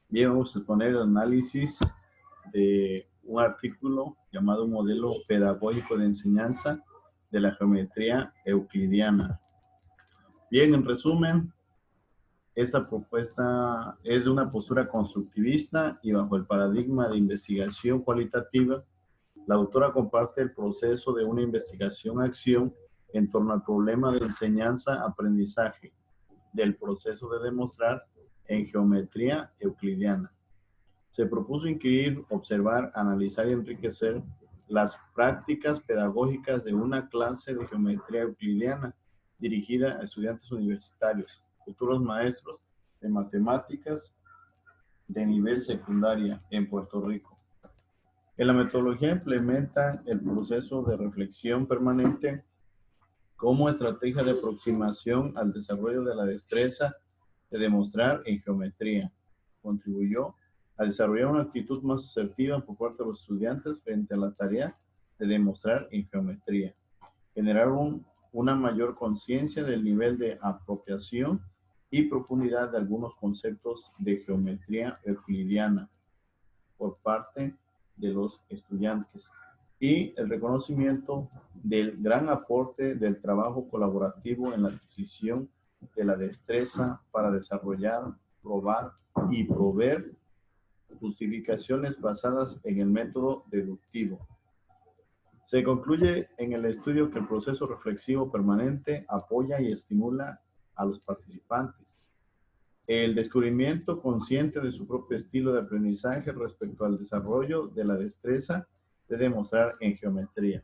Bien, vamos a exponer el análisis de un artículo llamado Modelo Pedagógico de Enseñanza de la Geometría Euclidiana. Bien, en resumen, esta propuesta es de una postura constructivista y bajo el paradigma de investigación cualitativa. La autora comparte el proceso de una investigación-acción en torno al problema de enseñanza-aprendizaje del proceso de demostrar en geometría euclidiana. Se propuso incluir, observar, analizar y enriquecer las prácticas pedagógicas de una clase de geometría euclidiana dirigida a estudiantes universitarios, futuros maestros de matemáticas de nivel secundaria en Puerto Rico. En la metodología implementan el proceso de reflexión permanente como estrategia de aproximación al desarrollo de la destreza de demostrar en geometría. Contribuyó a desarrollar una actitud más asertiva por parte de los estudiantes frente a la tarea de demostrar en geometría. Generaron una mayor conciencia del nivel de apropiación y profundidad de algunos conceptos de geometría euclidiana por parte de los estudiantes y el reconocimiento del gran aporte del trabajo colaborativo en la adquisición de la destreza para desarrollar, probar y proveer justificaciones basadas en el método deductivo. Se concluye en el estudio que el proceso reflexivo permanente apoya y estimula a los participantes. El descubrimiento consciente de su propio estilo de aprendizaje respecto al desarrollo de la destreza de demostrar en geometría.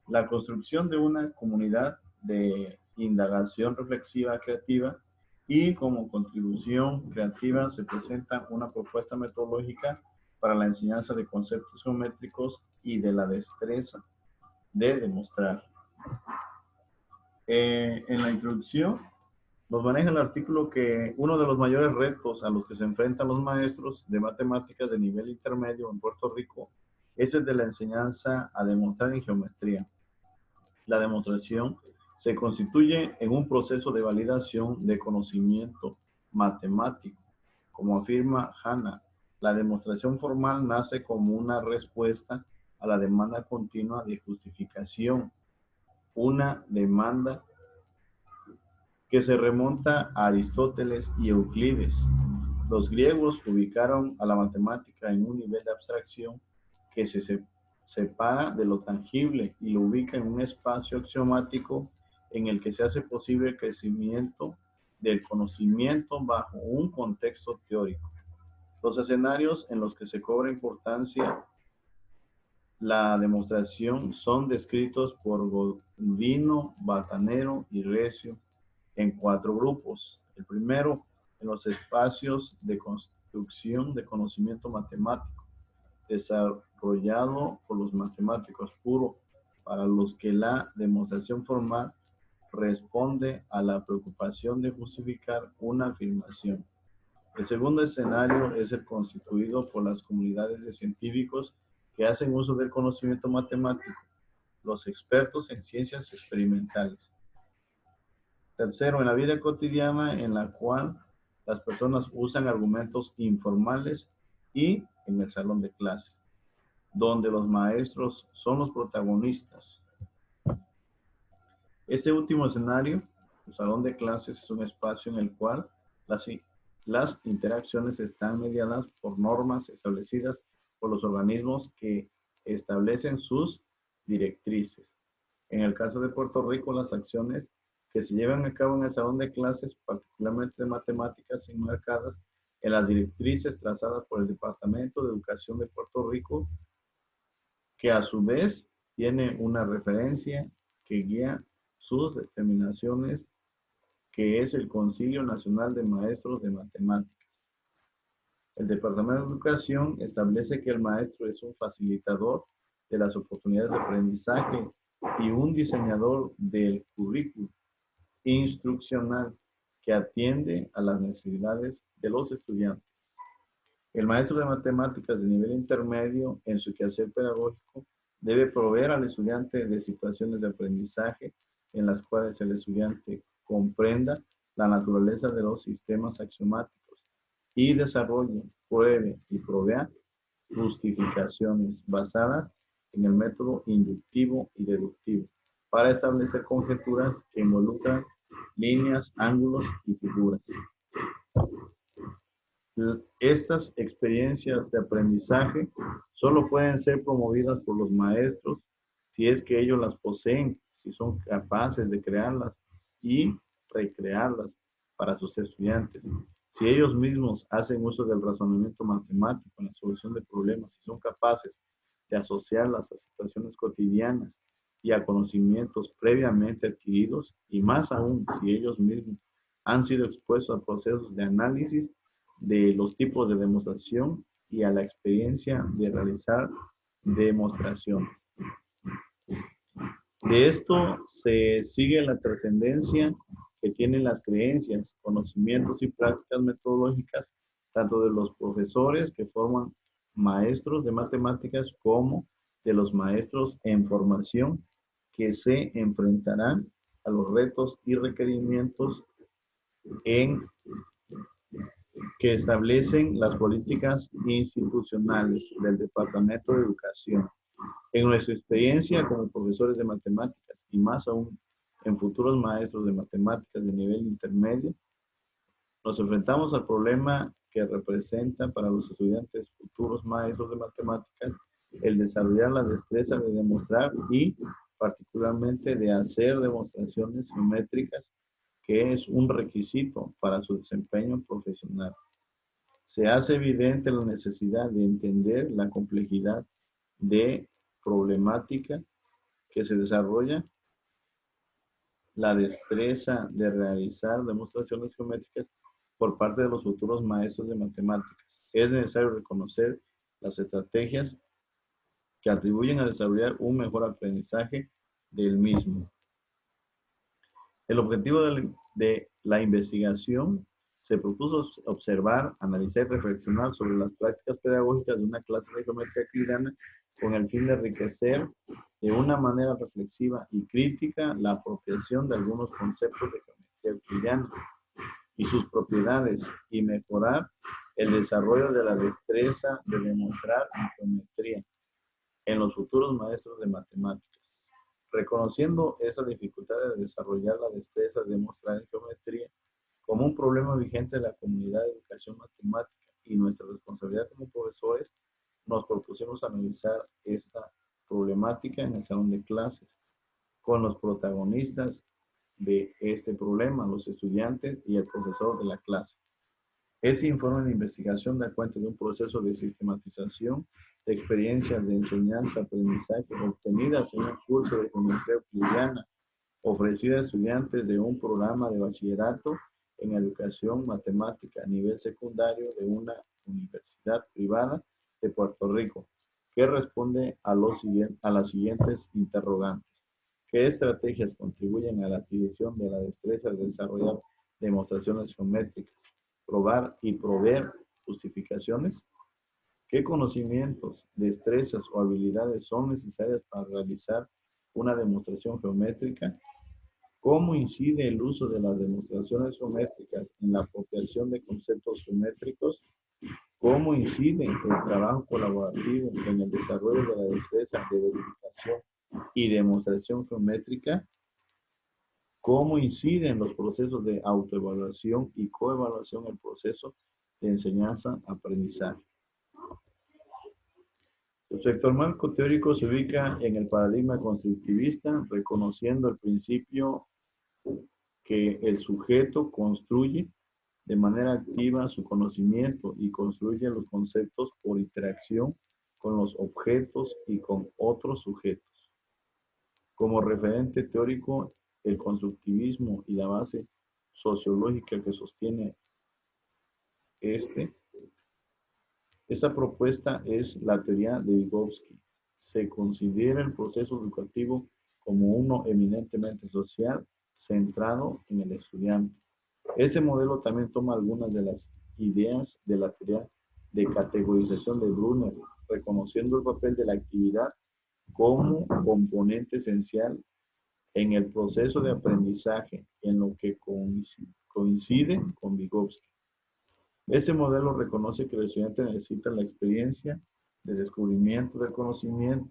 La construcción de una comunidad de indagación reflexiva creativa y como contribución creativa se presenta una propuesta metodológica para la enseñanza de conceptos geométricos y de la destreza de demostrar. En la introducción nos maneja el artículo que uno de los mayores retos a los que se enfrentan los maestros de matemáticas de nivel intermedio en Puerto Rico es el de la enseñanza a demostrar en geometría. La demostración se constituye en un proceso de validación de conocimiento matemático. Como afirma Hanna, la demostración formal nace como una respuesta a la demanda continua de justificación, una demanda que se remonta a Aristóteles y Euclides. Los griegos ubicaron a la matemática en un nivel de abstracción que se separa de lo tangible y lo ubica en un espacio axiomático en el que se hace posible el crecimiento del conocimiento bajo un contexto teórico. Los escenarios en los que se cobra importancia la demostración son descritos por Godino, Batanero y Recio en 4 grupos. El primero, en los espacios de construcción de conocimiento matemático, desarrollado por los matemáticos puros, para los que la demostración formal responde a la preocupación de justificar una afirmación. El segundo escenario es el constituido por las comunidades de científicos que hacen uso del conocimiento matemático, los expertos en ciencias experimentales. Tercero, en la vida cotidiana en la cual las personas usan argumentos informales y en el salón de clases, donde los maestros son los protagonistas. Este último escenario, el salón de clases, es un espacio en el cual las interacciones están mediadas por normas establecidas por los organismos que establecen sus directrices. En el caso de Puerto Rico, las acciones que se llevan a cabo en el salón de clases, particularmente de matemáticas, enmarcadas en las directrices trazadas por el Departamento de Educación de Puerto Rico, que a su vez tiene una referencia que guía sus determinaciones, que es el Concilio Nacional de Maestros de Matemáticas. El Departamento de Educación establece que el maestro es un facilitador de las oportunidades de aprendizaje y un diseñador del currículo instruccional que atiende a las necesidades de los estudiantes. El maestro de matemáticas de nivel intermedio en su quehacer pedagógico debe proveer al estudiante de situaciones de aprendizaje en las cuales el estudiante comprenda la naturaleza de los sistemas axiomáticos y desarrolle pruebe y provea justificaciones basadas en el método inductivo y deductivo para establecer conjeturas que involucran líneas, ángulos y figuras. Estas experiencias de aprendizaje solo pueden ser promovidas por los maestros si es que ellos las poseen, si son capaces de crearlas y recrearlas para sus estudiantes. Si ellos mismos hacen uso del razonamiento matemático en la solución de problemas, si son capaces de asociarlas a situaciones cotidianas y a conocimientos previamente adquiridos, y más aún si ellos mismos han sido expuestos a procesos de análisis de los tipos de demostración y a la experiencia de realizar demostraciones. De esto se sigue la trascendencia que tienen las creencias, conocimientos y prácticas metodológicas, tanto de los profesores que forman maestros de matemáticas como de los maestros en formación que se enfrentarán a los retos y requerimientos que establecen las políticas institucionales del Departamento de Educación. En nuestra experiencia como profesores de matemáticas y más aún en futuros maestros de matemáticas de nivel intermedio, nos enfrentamos al problema que representa para los estudiantes futuros maestros de matemáticas el desarrollar la destreza de demostrar y particularmente de hacer demostraciones geométricas, que es un requisito para su desempeño profesional. Se hace evidente la necesidad de entender la complejidad de problemática que se desarrolla, la destreza de realizar demostraciones geométricas por parte de los futuros maestros de matemáticas. Es necesario reconocer las estrategias que atribuyen a desarrollar un mejor aprendizaje del mismo. El objetivo de la investigación se propuso observar, analizar y reflexionar sobre las prácticas pedagógicas de una clase de geometría euclidiana con el fin de enriquecer de una manera reflexiva y crítica la apropiación de algunos conceptos de geometría euclidiana y sus propiedades y mejorar el desarrollo de la destreza de demostrar en geometría en los futuros maestros de matemáticas. Reconociendo esa dificultad de desarrollar la destreza de demostrar en geometría como un problema vigente de la comunidad de educación matemática y nuestra responsabilidad como profesores, nos propusimos analizar esta problemática en el salón de clases con los protagonistas de este problema, los estudiantes y el profesor de la clase. Este informe de investigación da cuenta de un proceso de sistematización de experiencias de enseñanza-aprendizaje obtenidas en un curso de geometría euclidiana ofrecida a estudiantes de un programa de bachillerato en educación matemática a nivel secundario de una universidad privada de Puerto Rico, que responde a las siguientes interrogantes. ¿Qué estrategias contribuyen a la adquisición de la destreza de desarrollar demostraciones geométricas, probar y proveer justificaciones? ¿Qué conocimientos, destrezas o habilidades son necesarias para realizar una demostración geométrica? ¿Cómo incide el uso de las demostraciones geométricas en la apropiación de conceptos geométricos? ¿Cómo incide el trabajo colaborativo en el desarrollo de la destreza de verificación y demostración geométrica? ¿Cómo inciden los procesos de autoevaluación y coevaluación en el proceso de enseñanza-aprendizaje? Respecto al marco teórico, se ubica en el paradigma constructivista, reconociendo el principio que el sujeto construye de manera activa su conocimiento y construye los conceptos por interacción con los objetos y con otros sujetos. Como referente teórico, el constructivismo y la base sociológica que sostiene esta propuesta es la teoría de Vygotsky. Se considera el proceso educativo como uno eminentemente social, centrado en el estudiante. Ese modelo también toma algunas de las ideas de la teoría de categorización de Brunner, reconociendo el papel de la actividad como componente esencial en el proceso de aprendizaje, en lo que coincide con Vygotsky. Ese modelo reconoce que el estudiante necesita la experiencia de descubrimiento del conocimiento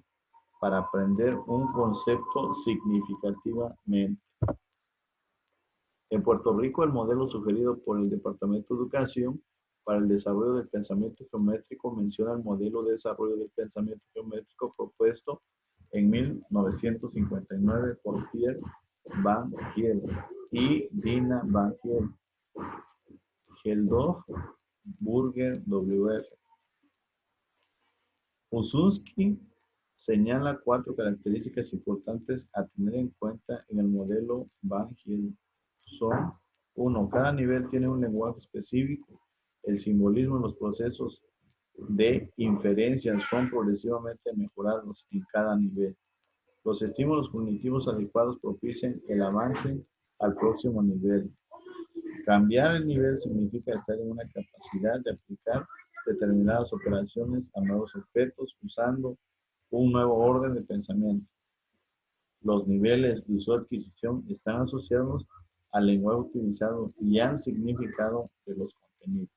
para aprender un concepto significativamente. En Puerto Rico, el modelo sugerido por el Departamento de Educación para el desarrollo del pensamiento geométrico menciona el modelo de desarrollo del pensamiento geométrico propuesto en 1959 por Pierre Van Giel y Dina Van Giel, Geldof, Burger, W.F. Usunsky señala 4 características importantes a tener en cuenta en el modelo Van Giel. Son: 1. Cada nivel tiene un lenguaje específico. El simbolismo en los procesos de inferencia son progresivamente mejorados en cada nivel. Los estímulos cognitivos adecuados propician el avance al próximo nivel. Cambiar el nivel significa estar en una capacidad de aplicar determinadas operaciones a nuevos objetos usando un nuevo orden de pensamiento. Los niveles y su adquisición están asociados al lenguaje utilizado y al significado de los contenidos.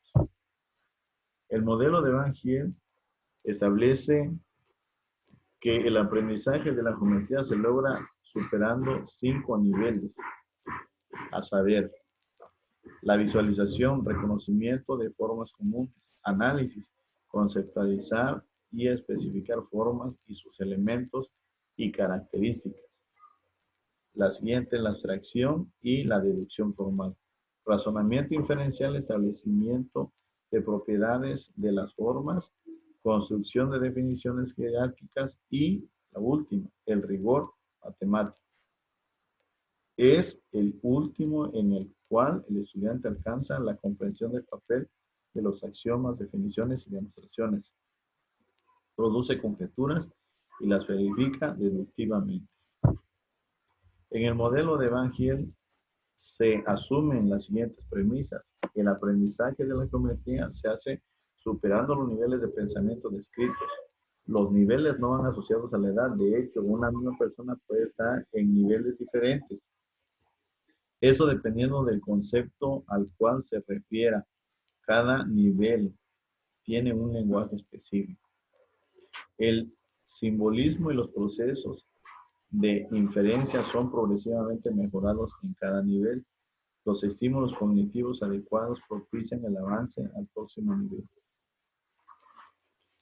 El modelo de Van Giel establece que el aprendizaje de la geometría se logra superando 5 niveles, a saber, la visualización, reconocimiento de formas comunes, análisis, conceptualizar y especificar formas y sus elementos y características. La siguiente es la abstracción y la deducción formal. Razonamiento inferencial, establecimiento de propiedades de las formas, construcción de definiciones jerárquicas y, la última, el rigor matemático. Es el último en el cual el estudiante alcanza la comprensión del papel de los axiomas, definiciones y demostraciones. Produce conjeturas y las verifica deductivamente. En el modelo de Van Giel se asumen las siguientes premisas. El aprendizaje de la geometría se hace superando los niveles de pensamiento descritos. Los niveles no van asociados a la edad. De hecho, una misma persona puede estar en niveles diferentes. Eso dependiendo del concepto al cual se refiera. Cada nivel tiene un lenguaje específico. El simbolismo y los procesos de inferencia son progresivamente mejorados en cada nivel. Los estímulos cognitivos adecuados propician el avance al próximo nivel.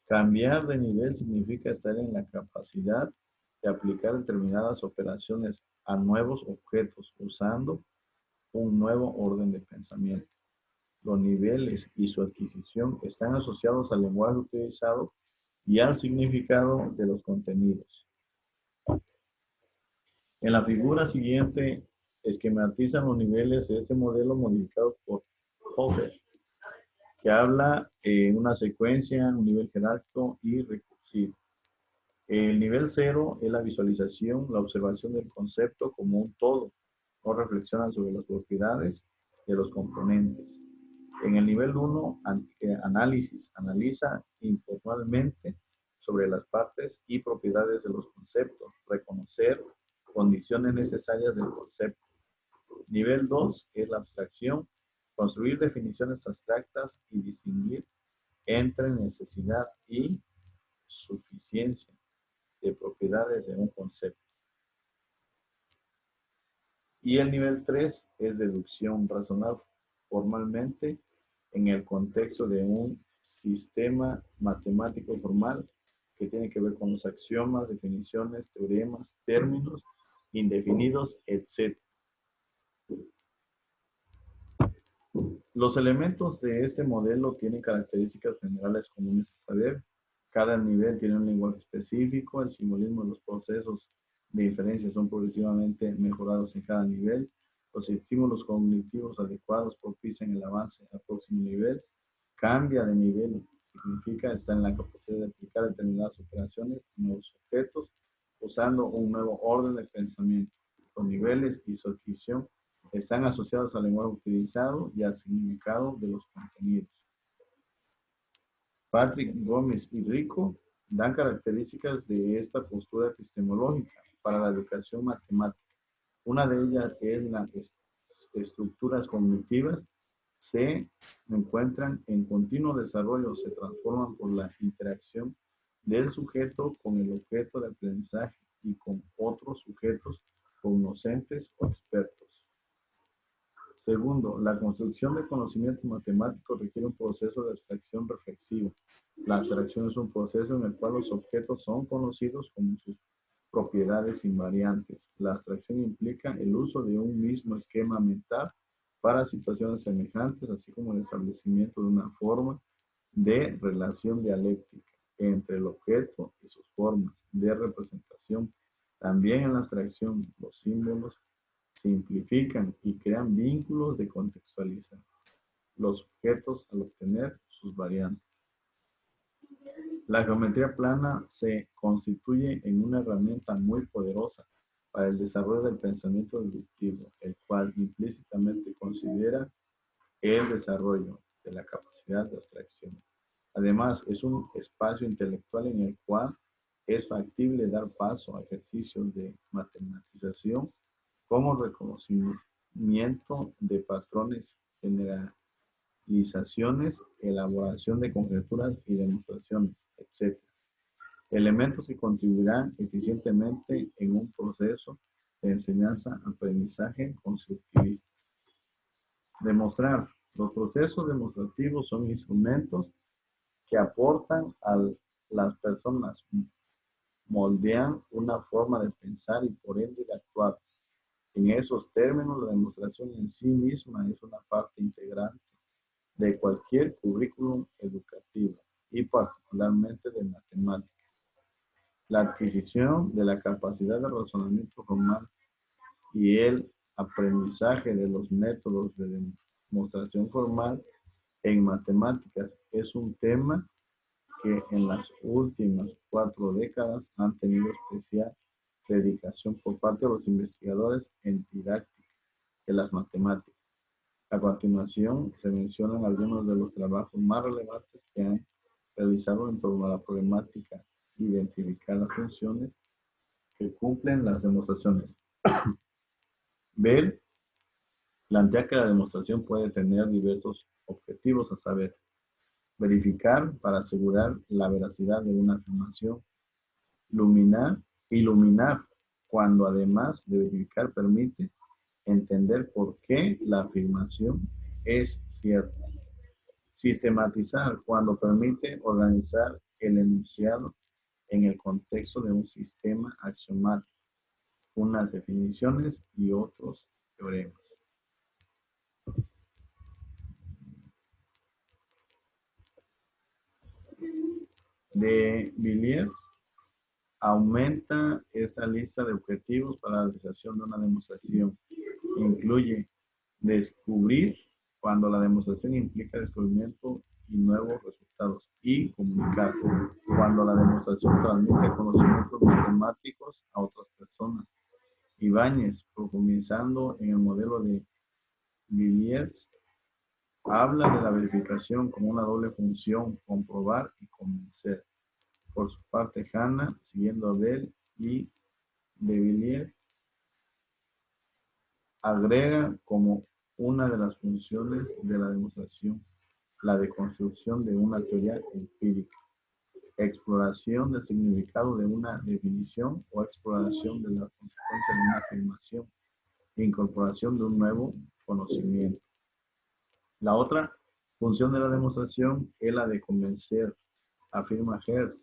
Cambiar de nivel significa estar en la capacidad de aplicar determinadas operaciones a nuevos objetos usando un nuevo orden de pensamiento. Los niveles y su adquisición están asociados al lenguaje utilizado y al significado de los contenidos. En la figura siguiente esquematizan los niveles de este modelo modificado por Hofer, que habla en una secuencia, un nivel jerárquico y recursivo. El nivel 0 es la visualización, la observación del concepto como un todo. No reflexionan sobre las propiedades de los componentes. En el nivel 1, análisis, analiza informalmente sobre las partes y propiedades de los conceptos, reconocer condiciones necesarias del concepto. Nivel 2 es la abstracción, construir definiciones abstractas y distinguir entre necesidad y suficiencia de propiedades de un concepto. Y el nivel 3 es deducción, razonar formalmente en el contexto de un sistema matemático formal que tiene que ver con los axiomas, definiciones, teoremas, términos indefinidos, etc. Los elementos de este modelo tienen características generales comunes a saber. Cada nivel tiene un lenguaje específico, el simbolismo de los procesos de inferencia son progresivamente mejorados en cada nivel, los estímulos cognitivos adecuados propician el avance al próximo nivel, cambia de nivel, significa estar en la capacidad de aplicar determinadas operaciones en nuevos objetos, usando un nuevo orden de pensamiento. Los niveles y su adquisición están asociados al lenguaje utilizado y al significado de los contenidos. Patrick, Gómez y Rico dan características de esta postura epistemológica para la educación matemática. Una de ellas es las estructuras cognitivas se encuentran en continuo desarrollo, se transforman por la interacción del sujeto con el objeto de aprendizaje y con otros sujetos cognoscentes o expertos. Segundo, la construcción de conocimientos matemáticos requiere un proceso de abstracción reflexiva. La abstracción es un proceso en el cual los objetos son conocidos como sus propiedades invariantes. La abstracción implica el uso de un mismo esquema mental para situaciones semejantes, así como el establecimiento de una forma de relación dialéctica entre el objeto y sus formas de representación. También en la abstracción, los símbolos simplifican y crean vínculos de contextualizar los objetos al obtener sus variantes. La geometría plana se constituye en una herramienta muy poderosa para el desarrollo del pensamiento deductivo, el cual implícitamente considera el desarrollo de la capacidad de abstracción. Además, es un espacio intelectual en el cual es factible dar paso a ejercicios de matematización como reconocimiento de patrones, generalizaciones, elaboración de conjeturas y demostraciones, etc. Elementos que contribuirán eficientemente en un proceso de enseñanza-aprendizaje constructivista. Demostrar. Los procesos demostrativos son instrumentos que aportan a las personas, moldean una forma de pensar y por ende de actuar. En esos términos, la demostración en sí misma es una parte integrante de cualquier currículum educativo y particularmente de matemáticas. La adquisición de la capacidad de razonamiento formal y el aprendizaje de los métodos de demostración formal en matemáticas es un tema que en las últimas 4 décadas han tenido especial dedicación por parte de los investigadores en didáctica de las matemáticas. A continuación, se mencionan algunos de los trabajos más relevantes que han realizado en torno a la problemática, identificar las funciones que cumplen las demostraciones. Bell plantea que la demostración puede tener diversos objetivos, a saber, verificar para asegurar la veracidad de una afirmación, iluminar cuando además de verificar permite entender por qué la afirmación es cierta. Sistematizar cuando permite organizar el enunciado en el contexto de un sistema axiomático, unas definiciones y otros teoremas. De Villiers aumenta esta lista de objetivos para la realización de una demostración. Incluye descubrir cuando la demostración implica descubrimiento y nuevos resultados, y comunicar cuando la demostración transmite conocimientos matemáticos a otras personas. Ibáñez, profundizando en el modelo de Villiers, habla de la verificación como una doble función, comprobar y convencer. Por su parte, Hanna, siguiendo a Bell y de Villiers, agrega como una de las funciones de la demostración la de construcción de una teoría empírica, exploración del significado de una definición o exploración de la consecuencia de una afirmación, incorporación de un nuevo conocimiento. La otra función de la demostración es la de convencer, afirma Hertz,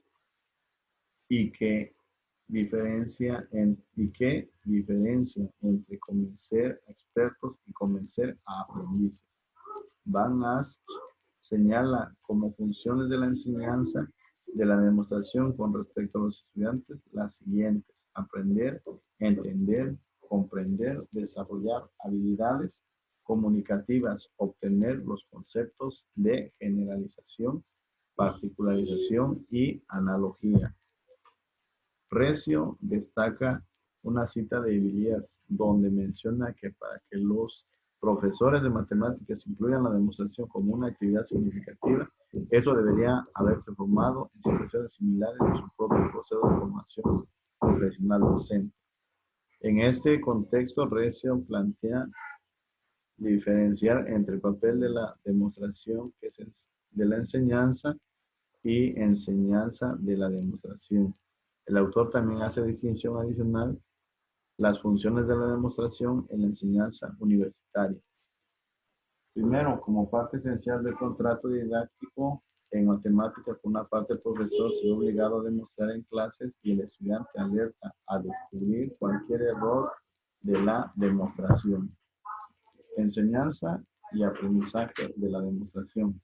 y que diferencia entre convencer a expertos y convencer a aprendices. Van As señala como funciones de la enseñanza de la demostración con respecto a los estudiantes las siguientes: aprender, entender, comprender, desarrollar habilidades comunicativas, obtener los conceptos de generalización, particularización y analogía. Recio destaca una cita de Villiers donde menciona que para que los profesores de matemáticas incluyan la demostración como una actividad significativa, eso debería haberse formado en situaciones similares en su propio proceso de formación profesional docente. En este contexto, Recio plantea Diferenciar entre el papel de la demostración, que es de la enseñanza, y enseñanza de la demostración. El autor también hace distinción adicional las funciones de la demostración en la enseñanza universitaria. Primero, como parte esencial del contrato didáctico en matemáticas, por una parte el profesor se ve obligado a demostrar en clases y el estudiante alerta a descubrir cualquier error de la demostración. Enseñanza y aprendizaje de la demostración.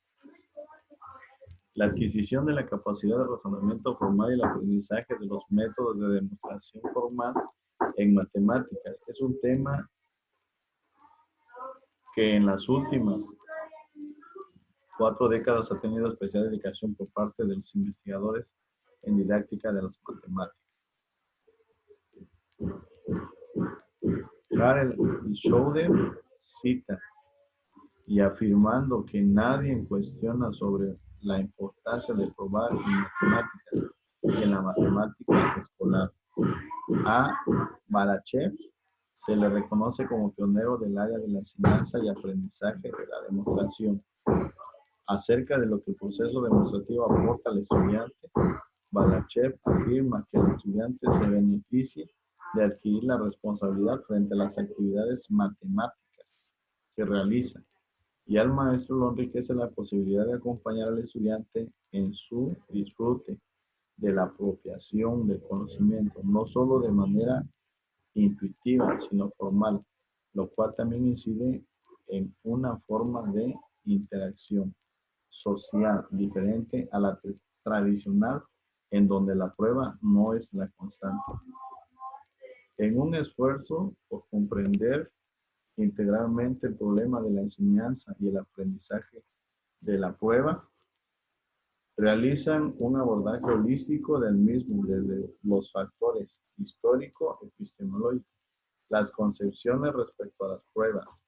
La adquisición de la capacidad de razonamiento formal y el aprendizaje de los métodos de demostración formal en matemáticas es un tema que en las últimas 4 décadas ha tenido especial dedicación por parte de los investigadores en didáctica de las matemáticas. Harel y Schroeder citan y afirmando que nadie cuestiona sobre la importancia de probar en matemáticas y en la matemática escolar. A Balachev se le reconoce como pionero del área de la enseñanza y aprendizaje de la demostración. Acerca de lo que el proceso demostrativo aporta al estudiante, Balachev afirma que el estudiante se beneficia de adquirir la responsabilidad frente a las actividades matemáticas que realiza, y al maestro lo enriquece la posibilidad de acompañar al estudiante en su disfrute de la apropiación del conocimiento, no solo de manera intuitiva, sino formal, lo cual también incide en una forma de interacción social diferente a la tradicional, en donde la prueba no es la constante. En un esfuerzo por comprender integralmente el problema de la enseñanza y el aprendizaje de la prueba, realizan un abordaje holístico del mismo desde los factores histórico-epistemológicos, las concepciones respecto a las pruebas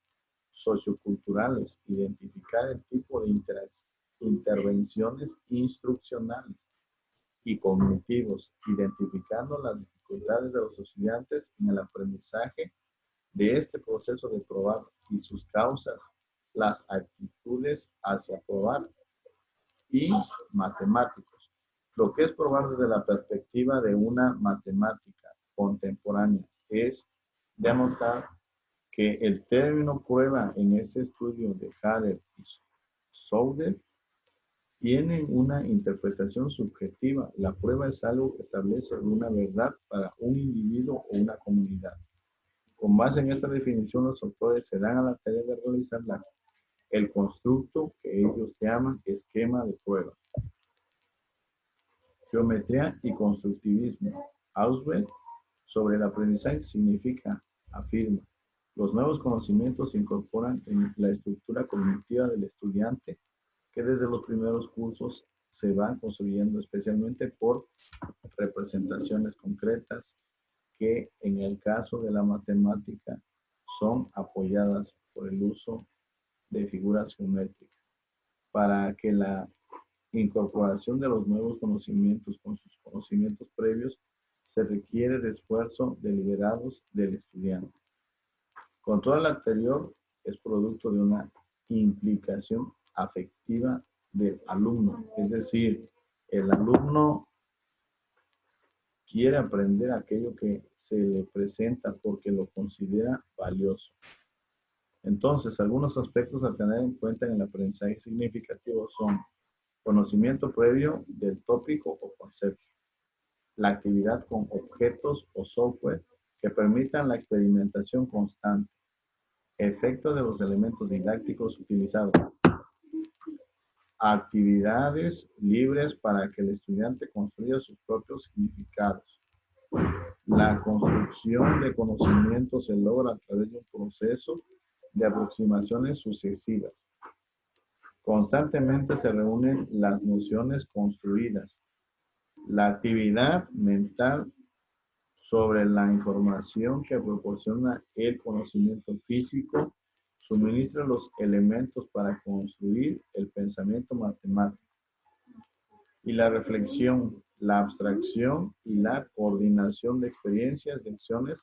socioculturales, identificar el tipo de intervenciones instruccionales y cognitivos, identificando las dificultades de los estudiantes en el aprendizaje de este proceso de probar y sus causas, las actitudes hacia probar, y matemáticos. Lo que es probar desde la perspectiva de una matemática contemporánea es de anotar que el término prueba en ese estudio de Harel y Schroeder tienen una interpretación subjetiva. La prueba es algo que establece una verdad para un individuo o una comunidad. Con base en esta definición, los autores se dan a la tarea de realizar el constructo que ellos llaman esquema de prueba. Geometría y constructivismo. Ausubel sobre el aprendizaje significa, afirma, los nuevos conocimientos se incorporan en la estructura cognitiva del estudiante que desde los primeros cursos se van construyendo especialmente por representaciones concretas que en el caso de la matemática son apoyadas por el uso de figuras geométricas. Para que la incorporación de los nuevos conocimientos con sus conocimientos previos se requiere de esfuerzo deliberados del estudiante. Con todo lo anterior es producto de una implicación afectiva del alumno, es decir, el alumno quiere aprender aquello que se le presenta porque lo considera valioso. Entonces, algunos aspectos a tener en cuenta en el aprendizaje significativo son conocimiento previo del tópico o concepto, la actividad con objetos o software que permitan la experimentación constante, efecto de los elementos didácticos utilizados, actividades libres para que el estudiante construya sus propios significados. La construcción de conocimiento se logra a través de un proceso de aproximaciones sucesivas. Constantemente se reúnen las nociones construidas. La actividad mental sobre la información que proporciona el conocimiento físico suministra los elementos para construir el pensamiento matemático. Y la reflexión, la abstracción y la coordinación de experiencias y acciones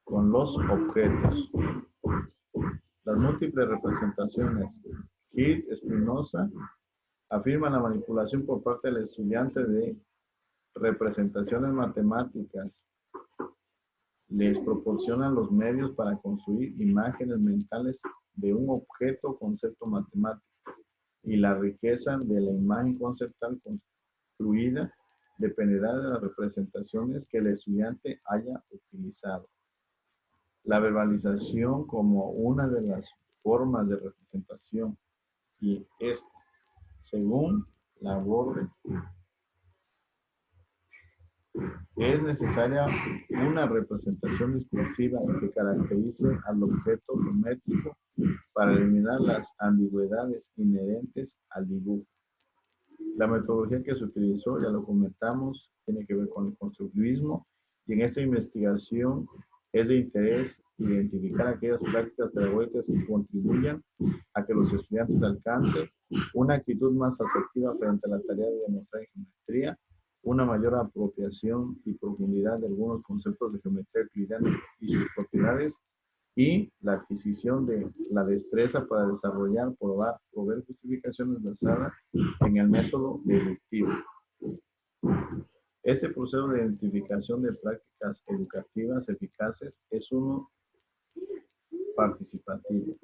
con los objetos. Las múltiples representaciones. Hirt, Spinoza afirman la manipulación por parte del estudiante de representaciones matemáticas. Les proporcionan los medios para construir imágenes mentales de un objeto o concepto matemático, y la riqueza de la imagen conceptual construida dependerá de las representaciones que el estudiante haya utilizado. La verbalización como una de las formas de representación, y esta, según Laborde, es necesaria una representación discursiva que caracterice al objeto geométrico para eliminar las ambigüedades inherentes al dibujo. La metodología que se utilizó, ya lo comentamos, tiene que ver con el constructivismo, y en esta investigación es de interés identificar aquellas prácticas pedagógicas que contribuyan a que los estudiantes alcancen una actitud más asertiva frente a la tarea de demostrar geometría, una mayor apropiación y profundidad de algunos conceptos de geometría euclidiana y sus propiedades, y la adquisición de la destreza para desarrollar, probar, proveer justificaciones basadas en el método deductivo. Este proceso de identificación de prácticas educativas eficaces es uno participativo,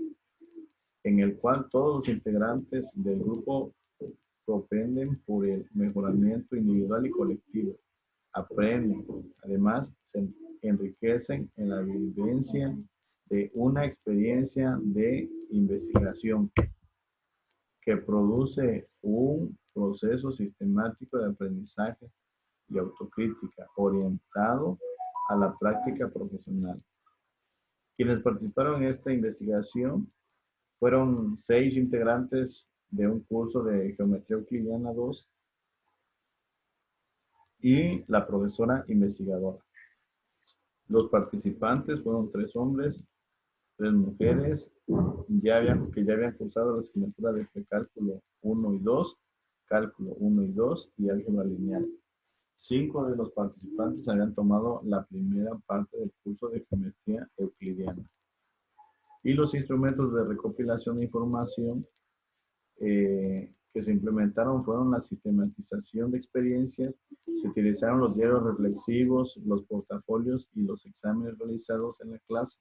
en el cual todos los integrantes del grupo propenden por el mejoramiento individual y colectivo, aprenden, además se enriquecen en la vivencia de una experiencia de investigación que produce un proceso sistemático de aprendizaje y autocrítica orientado a la práctica profesional. Quienes participaron en esta investigación fueron 6 integrantes de un curso de Geometría Euclidiana 2 y la profesora investigadora. Los participantes fueron 3 hombres, 3 mujeres, que ya habían cursado la asignatura de precálculo 1 y 2, cálculo 1 y 2 y álgebra lineal. 5 de los participantes habían tomado la primera parte del curso de geometría euclidiana. Y los instrumentos de recopilación de información que se implementaron fueron la sistematización de experiencias, se utilizaron los diarios reflexivos, los portafolios y los exámenes realizados en la clase.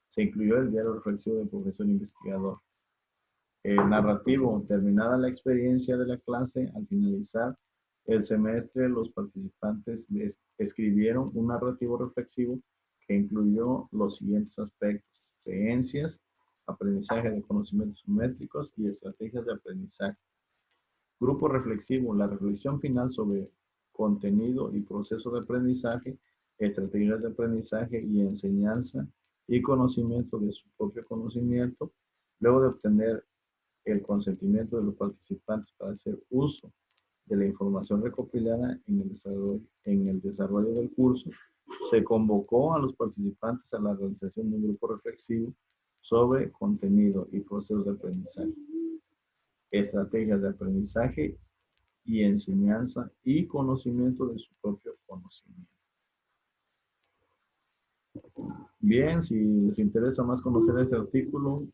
Se incluyó el diario reflexivo del profesor investigador. Narrativo. Terminada la experiencia de la clase, al finalizar el semestre, los participantes escribieron un narrativo reflexivo que incluyó los siguientes aspectos: creencias, aprendizaje de conocimientos geométricos y estrategias de aprendizaje. Grupo reflexivo. La reflexión final sobre contenido y proceso de aprendizaje, estrategias de aprendizaje y enseñanza y conocimiento de su propio conocimiento, luego de obtener el consentimiento de los participantes para hacer uso de la información recopilada en el desarrollo del curso, se convocó a los participantes a la realización de un grupo reflexivo sobre contenido y procesos de aprendizaje, estrategias de aprendizaje y enseñanza y conocimiento de su propio conocimiento. Bien, si les interesa más conocer este artículo,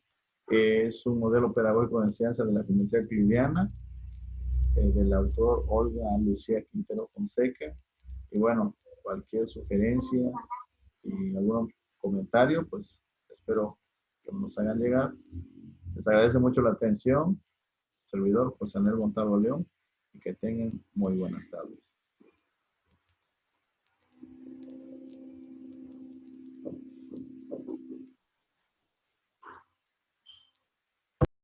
es un modelo pedagógico de enseñanza de la geometría euclidiana, del autor Olga Lucía Quintero Fonseca. Y bueno, cualquier sugerencia y algún comentario, pues espero que nos hagan llegar. Les agradece mucho la atención. Servidor José Anel Montalvo León, y que tengan muy buenas tardes.